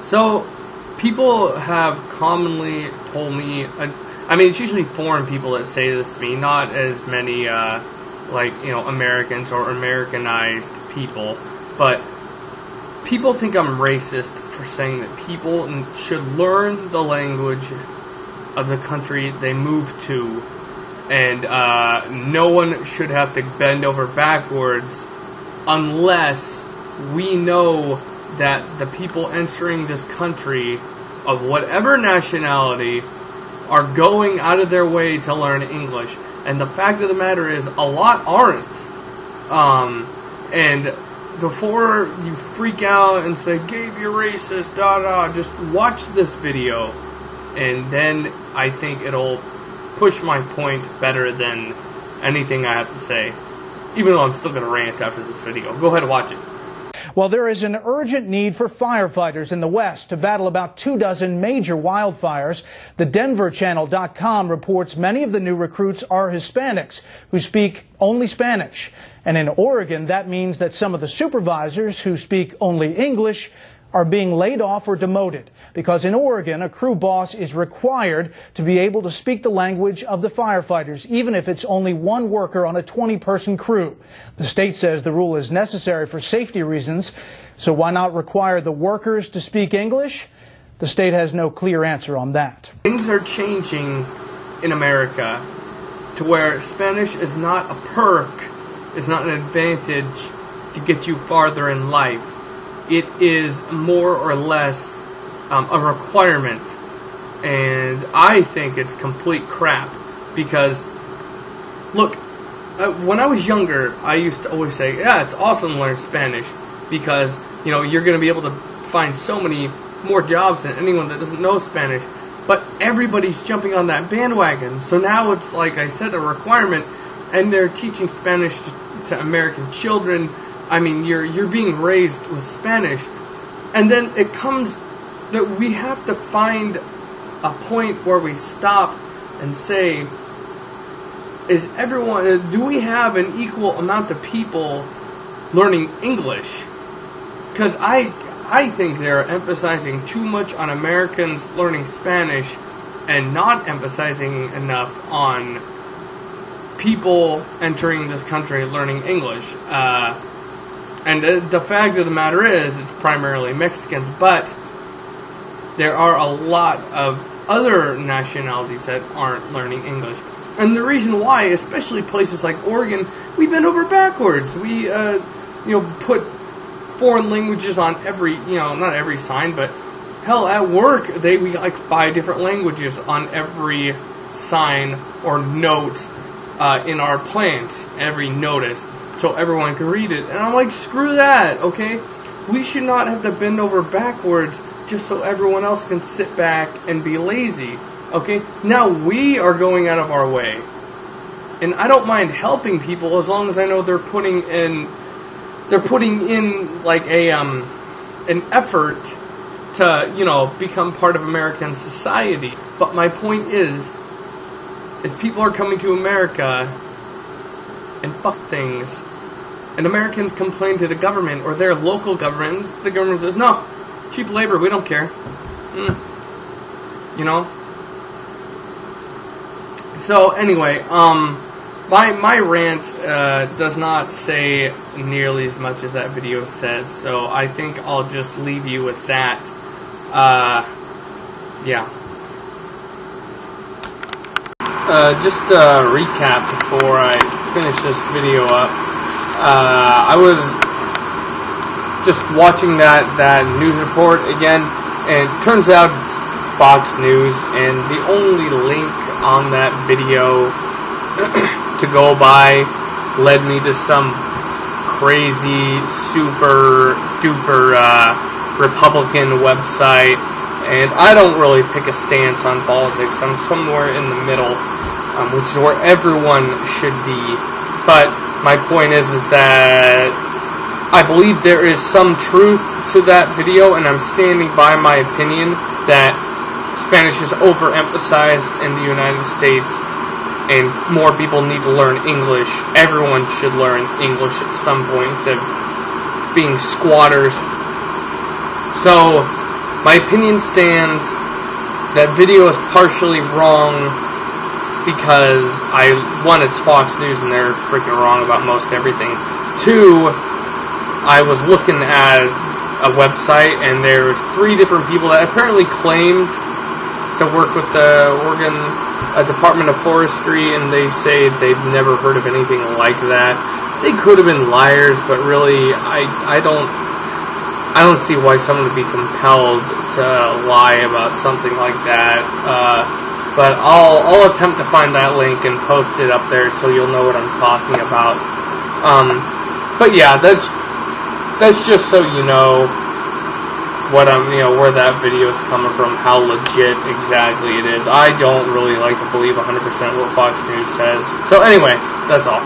So, people have commonly told me, I mean, it's usually foreign people that say this to me, not as many, Americans or Americanized people, but people think I'm racist for saying that people should learn the language of the country they move to, and no one should have to bend over backwards unless we know that the people entering this country of whatever nationality are going out of their way to learn English. And the fact of the matter is, a lot aren't. And before you freak out and say, Gabe, you're racist, just watch this video, and then I think it'll push my point better than anything I have to say. Even though I'm still going to rant after this video. Go ahead and watch it. Well, there is an urgent need for firefighters in the West to battle about 24 major wildfires. The DenverChannel.com reports many of the new recruits are Hispanics who speak only Spanish. And in Oregon, that means that some of the supervisors who speak only English are being laid off or demoted, because in Oregon, a crew boss is required to be able to speak the language of the firefighters, even if it's only one worker on a 20-person crew. The state says the rule is necessary for safety reasons, so why not require the workers to speak English? The state has no clear answer on that. Things are changing in America to where Spanish is not a perk, it's not an advantage to get you farther in life. It is more or less a requirement, and I think it's complete crap, because look, when I was younger, I used to always say, yeah, it's awesome to learn Spanish, because you're going to be able to find so many more jobs than anyone that doesn't know Spanish. But everybody's jumping on that bandwagon, so now it's, like I said, a requirement, and they're teaching Spanish to American children. I mean, you're being raised with Spanish, and then it comes that we have to find a point where we stop and say, do we have an equal amount of people learning English? Because I think they're emphasizing too much on Americans learning Spanish and not emphasizing enough on people entering this country learning English. And the fact of the matter is, it's primarily Mexicans, but there are a lot of other nationalities that aren't learning English. And the reason why, especially places like Oregon, we bend over backwards. We, put foreign languages on every, not every sign, but hell, at work, we got like 5 different languages on every sign or note in our plant, every notice, so everyone can read it. And I'm like, screw that, okay? We should not have to bend over backwards just so everyone else can sit back and be lazy, okay? Now we are going out of our way. And I don't mind helping people as long as I know they're putting in like an effort to, become part of American society. But my point is people are coming to America and fuck things. And Americans complain to the government or their local governments. The government says, no, cheap labor, we don't care. So anyway, my rant does not say nearly as much as that video says. So I think I'll just leave you with that. Yeah. Just a recap before I finish this video up. I was just watching that news report again, and it turns out it's Fox News, and the only link on that video to go by led me to some crazy, super duper Republican website, and I don't really pick a stance on politics. I'm somewhere in the middle, which is where everyone should be. But my point is that I believe there is some truth to that video, and I'm standing by my opinion that Spanish is overemphasized in the United States, and more people need to learn English. Everyone should learn English at some point instead of being squatters. So, My opinion stands. That video is partially wrong because one, it's Fox News and they're freaking wrong about most everything. Two, I was looking at a website and there's 3 different people that apparently claimed to work with the Oregon Department of Forestry, and they say they've never heard of anything like that. They could have been liars, but really, I don't see why someone would be compelled to lie about something like that. But I'll attempt to find that link and post it up there so you'll know what I'm talking about. But yeah, that's just so you know what where that video is coming from, how legit exactly it is. I don't really like to believe 100% what Fox News says. So anyway, that's all.